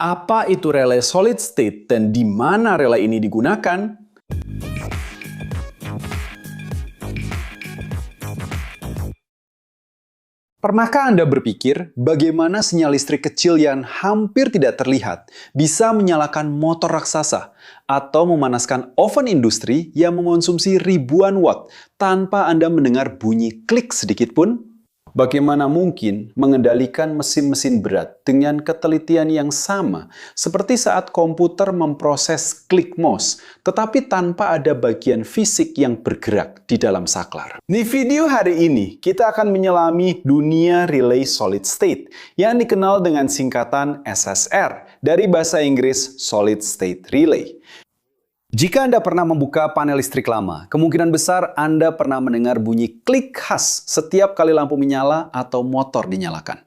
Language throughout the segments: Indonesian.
Apa itu relay solid state dan di mana relay ini digunakan? Pernahkah Anda berpikir bagaimana sinyal listrik kecil yang hampir tidak terlihat bisa menyalakan motor raksasa atau memanaskan oven industri yang mengonsumsi ribuan watt tanpa Anda mendengar bunyi klik sedikit pun? Bagaimana mungkin mengendalikan mesin-mesin berat dengan ketelitian yang sama seperti saat komputer memproses klik mouse, tetapi tanpa ada bagian fisik yang bergerak di dalam saklar? Di video hari ini, kita akan menyelami dunia relay solid state yang dikenal dengan singkatan SSR dari bahasa Inggris Solid State Relay. Jika Anda pernah membuka panel listrik lama, kemungkinan besar Anda pernah mendengar bunyi klik khas setiap kali lampu menyala atau motor dinyalakan.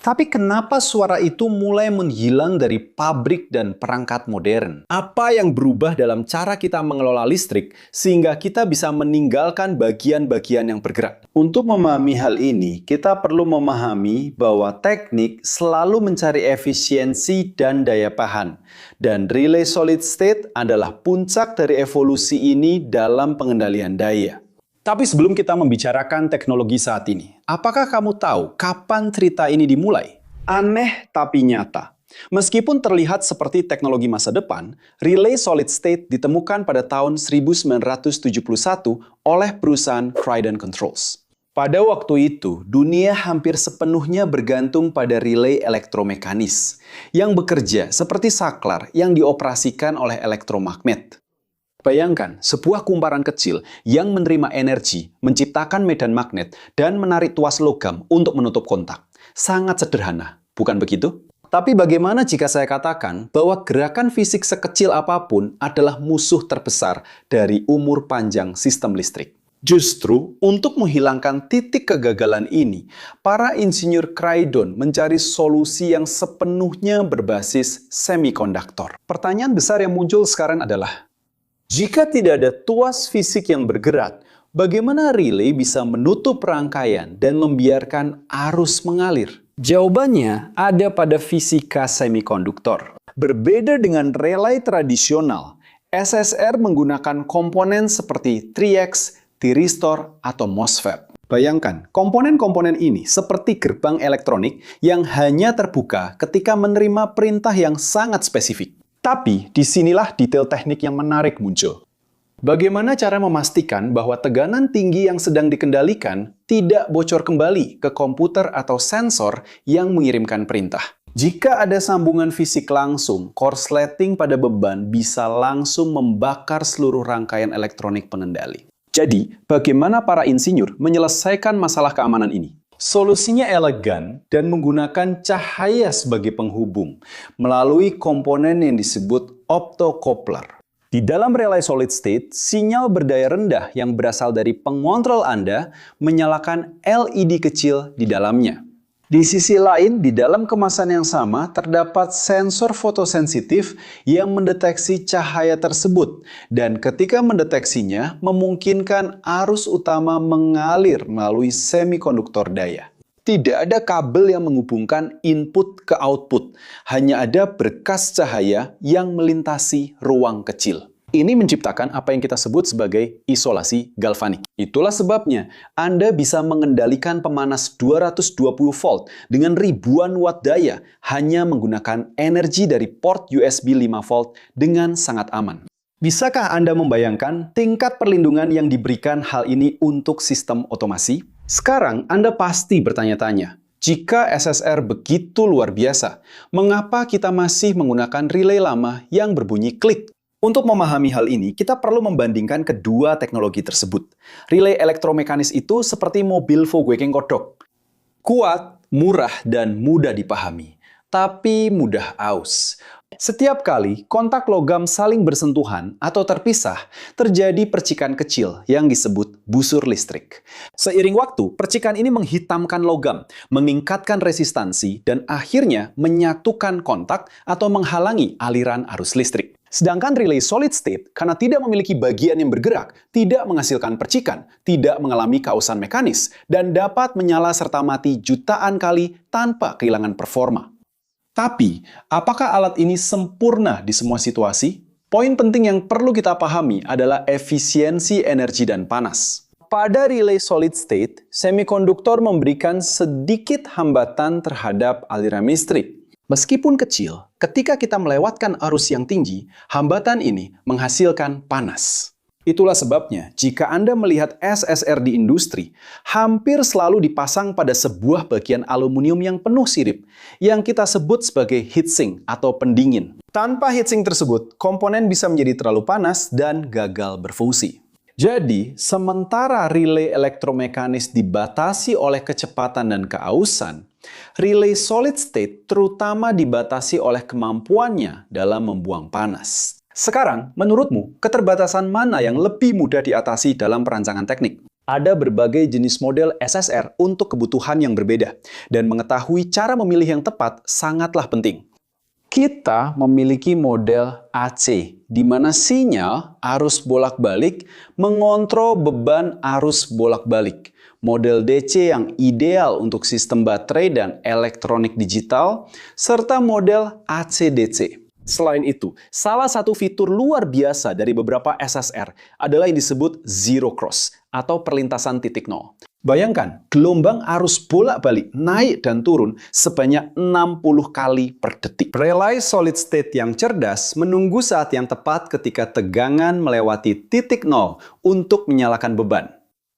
Tapi kenapa suara itu mulai menghilang dari pabrik dan perangkat modern? Apa yang berubah dalam cara kita mengelola listrik sehingga kita bisa meninggalkan bagian-bagian yang bergerak? Untuk memahami hal ini, kita perlu memahami bahwa teknik selalu mencari efisiensi dan daya tahan. Dan relay solid state adalah puncak dari evolusi ini dalam pengendalian daya. Tapi sebelum kita membicarakan teknologi saat ini, apakah kamu tahu kapan cerita ini dimulai? Aneh tapi nyata. Meskipun terlihat seperti teknologi masa depan, relay solid state ditemukan pada tahun 1971 oleh perusahaan Trident Controls. Pada waktu itu, dunia hampir sepenuhnya bergantung pada relay elektromekanis yang bekerja seperti saklar yang dioperasikan oleh elektromagnet. Bayangkan, sebuah kumparan kecil yang menerima energi, menciptakan medan magnet, dan menarik tuas logam untuk menutup kontak. Sangat sederhana, bukan begitu? Tapi bagaimana jika saya katakan bahwa gerakan fisik sekecil apapun adalah musuh terbesar dari umur panjang sistem listrik? Justru, untuk menghilangkan titik kegagalan ini, para insinyur Trident mencari solusi yang sepenuhnya berbasis semikonduktor. Pertanyaan besar yang muncul sekarang adalah, jika tidak ada tuas fisik yang bergerak, bagaimana relay bisa menutup rangkaian dan membiarkan arus mengalir? Jawabannya ada pada fisika semikonduktor. Berbeda dengan relay tradisional, SSR menggunakan komponen seperti Tri-X, Thiristor, atau MOSFET. Bayangkan, komponen-komponen ini seperti gerbang elektronik yang hanya terbuka ketika menerima perintah yang sangat spesifik. Tapi, disinilah detail teknik yang menarik muncul. Bagaimana cara memastikan bahwa tekanan tinggi yang sedang dikendalikan tidak bocor kembali ke komputer atau sensor yang mengirimkan perintah? Jika ada sambungan fisik langsung, korsleting pada beban bisa langsung membakar seluruh rangkaian elektronik pengendali. Jadi, bagaimana para insinyur menyelesaikan masalah keamanan ini? Solusinya elegan dan menggunakan cahaya sebagai penghubung melalui komponen yang disebut optocoupler. Di dalam relay solid state, sinyal berdaya rendah yang berasal dari pengontrol Anda menyalakan LED kecil di dalamnya. Di sisi lain, di dalam kemasan yang sama terdapat sensor fotosensitif yang mendeteksi cahaya tersebut dan ketika mendeteksinya memungkinkan arus utama mengalir melalui semikonduktor daya. Tidak ada kabel yang menghubungkan input ke output, hanya ada berkas cahaya yang melintasi ruang kecil. Ini menciptakan apa yang kita sebut sebagai isolasi galvanik. Itulah sebabnya Anda bisa mengendalikan pemanas 220 volt dengan ribuan watt daya hanya menggunakan energi dari port USB 5 volt dengan sangat aman. Bisakah Anda membayangkan tingkat perlindungan yang diberikan hal ini untuk sistem otomasi? Sekarang Anda pasti bertanya-tanya, jika SSR begitu luar biasa, mengapa kita masih menggunakan relay lama yang berbunyi klik? Untuk memahami hal ini, kita perlu membandingkan kedua teknologi tersebut. Relay elektromekanis itu seperti mobil Volkswagen kodok. Kuat, murah, dan mudah dipahami. Tapi mudah aus. Setiap kali kontak logam saling bersentuhan atau terpisah, terjadi percikan kecil yang disebut busur listrik. Seiring waktu, percikan ini menghitamkan logam, meningkatkan resistansi, dan akhirnya menyatukan kontak atau menghalangi aliran arus listrik. Sedangkan relay solid state, karena tidak memiliki bagian yang bergerak, tidak menghasilkan percikan, tidak mengalami kausan mekanis, dan dapat menyala serta mati jutaan kali tanpa kehilangan performa. Tapi, apakah alat ini sempurna di semua situasi? Poin penting yang perlu kita pahami adalah efisiensi energi dan panas. Pada relay solid state, semikonduktor memberikan sedikit hambatan terhadap aliran listrik. Meskipun kecil, ketika kita melewatkan arus yang tinggi, hambatan ini menghasilkan panas. Itulah sebabnya, jika Anda melihat SSR di industri, hampir selalu dipasang pada sebuah bagian aluminium yang penuh sirip, yang kita sebut sebagai heatsink atau pendingin. Tanpa heatsink tersebut, komponen bisa menjadi terlalu panas dan gagal berfungsi. Jadi, sementara relay elektromekanis dibatasi oleh kecepatan dan keausan, relay solid state terutama dibatasi oleh kemampuannya dalam membuang panas. Sekarang, menurutmu, keterbatasan mana yang lebih mudah diatasi dalam perancangan teknik? Ada berbagai jenis model SSR untuk kebutuhan yang berbeda, dan mengetahui cara memilih yang tepat sangatlah penting. Kita memiliki model AC, di mana sinyal arus bolak-balik mengontrol beban arus bolak-balik. Model DC yang ideal untuk sistem baterai dan elektronik digital, serta model AC-DC. Selain itu, salah satu fitur luar biasa dari beberapa SSR adalah yang disebut zero cross atau perlintasan titik nol. Bayangkan, gelombang arus bolak-balik naik dan turun sebanyak 60 kali per detik. Relay solid state yang cerdas menunggu saat yang tepat ketika tegangan melewati titik nol untuk menyalakan beban.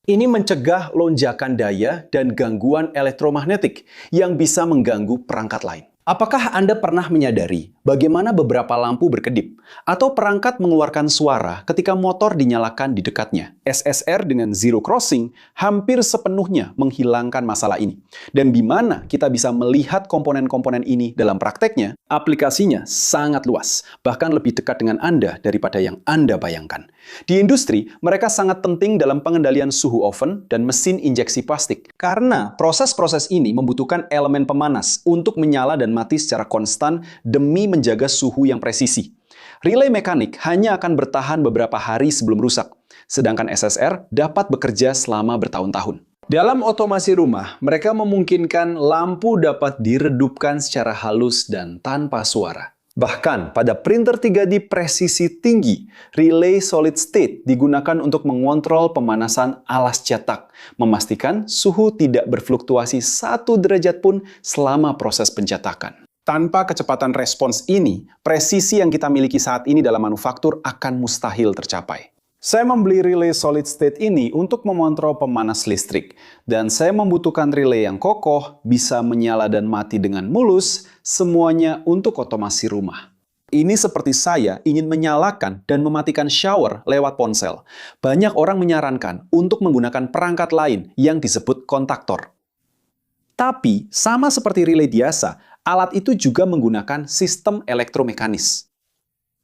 Ini mencegah lonjakan daya dan gangguan elektromagnetik yang bisa mengganggu perangkat lain. Apakah Anda pernah menyadari bagaimana beberapa lampu berkedip atau perangkat mengeluarkan suara ketika motor dinyalakan di dekatnya? SSR dengan zero crossing hampir sepenuhnya menghilangkan masalah ini. Dan di mana kita bisa melihat komponen-komponen ini dalam prakteknya, aplikasinya sangat luas, bahkan lebih dekat dengan Anda daripada yang Anda bayangkan. Di industri, mereka sangat penting dalam pengendalian suhu oven dan mesin injeksi plastik. Karena proses-proses ini membutuhkan elemen pemanas untuk menyala dan mati secara konstan demi menjaga suhu yang presisi. Relay mekanik hanya akan bertahan beberapa hari sebelum rusak, sedangkan SSR dapat bekerja selama bertahun-tahun. Dalam otomasi rumah, mereka memungkinkan lampu dapat diredupkan secara halus dan tanpa suara. Bahkan pada printer 3D presisi tinggi, relay solid state digunakan untuk mengontrol pemanasan alas cetak, memastikan suhu tidak berfluktuasi 1 derajat pun selama proses pencetakan. Tanpa kecepatan respons ini, presisi yang kita miliki saat ini dalam manufaktur akan mustahil tercapai. Saya membeli relay solid state ini untuk mengontrol pemanas listrik, dan saya membutuhkan relay yang kokoh, bisa menyala dan mati dengan mulus, semuanya untuk otomasi rumah. Ini seperti saya ingin menyalakan dan mematikan shower lewat ponsel. Banyak orang menyarankan untuk menggunakan perangkat lain yang disebut kontaktor. Tapi, sama seperti relay biasa, alat itu juga menggunakan sistem elektromekanis.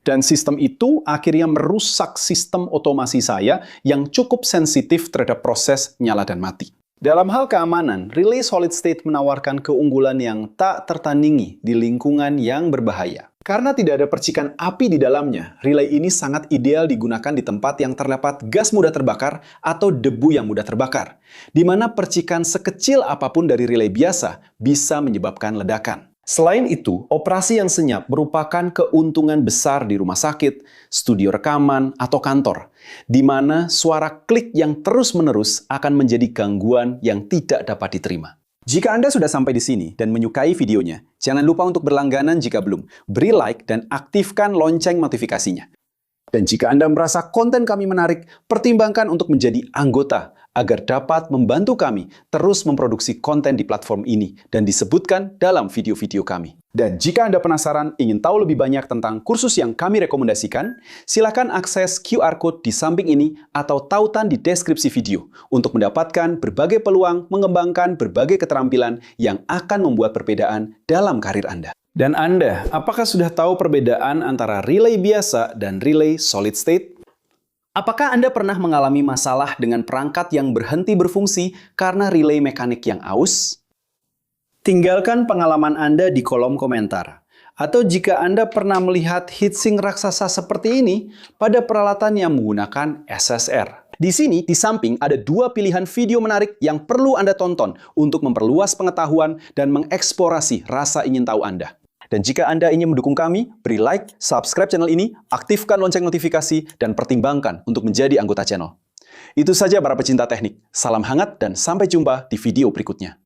Dan sistem itu akhirnya merusak sistem otomasi saya yang cukup sensitif terhadap proses nyala dan mati. Dalam hal keamanan, relay solid state menawarkan keunggulan yang tak tertandingi di lingkungan yang berbahaya. Karena tidak ada percikan api di dalamnya, relay ini sangat ideal digunakan di tempat yang terdapat gas mudah terbakar atau debu yang mudah terbakar, di mana percikan sekecil apapun dari relay biasa bisa menyebabkan ledakan. Selain itu, operasi yang senyap merupakan keuntungan besar di rumah sakit, studio rekaman, atau kantor, di mana suara klik yang terus-menerus akan menjadi gangguan yang tidak dapat diterima. Jika Anda sudah sampai di sini dan menyukai videonya, jangan lupa untuk berlangganan jika belum, beri like dan aktifkan lonceng notifikasinya. Dan jika Anda merasa konten kami menarik, pertimbangkan untuk menjadi anggota agar dapat membantu kami terus memproduksi konten di platform ini dan disebutkan dalam video-video kami. Dan jika Anda penasaran ingin tahu lebih banyak tentang kursus yang kami rekomendasikan, silakan akses QR Code di samping ini atau tautan di deskripsi video untuk mendapatkan berbagai peluang mengembangkan berbagai keterampilan yang akan membuat perbedaan dalam karir Anda. Dan Anda, apakah sudah tahu perbedaan antara relay biasa dan relay solid state? Apakah Anda pernah mengalami masalah dengan perangkat yang berhenti berfungsi karena relay mekanik yang aus? Tinggalkan pengalaman Anda di kolom komentar. Atau jika Anda pernah melihat heatsink raksasa seperti ini pada peralatan yang menggunakan SSR. Di sini, di samping ada dua pilihan video menarik yang perlu Anda tonton untuk memperluas pengetahuan dan mengeksplorasi rasa ingin tahu Anda. Dan jika Anda ingin mendukung kami, beri like, subscribe channel ini, aktifkan lonceng notifikasi, dan pertimbangkan untuk menjadi anggota channel. Itu saja para pecinta teknik. Salam hangat dan sampai jumpa di video berikutnya.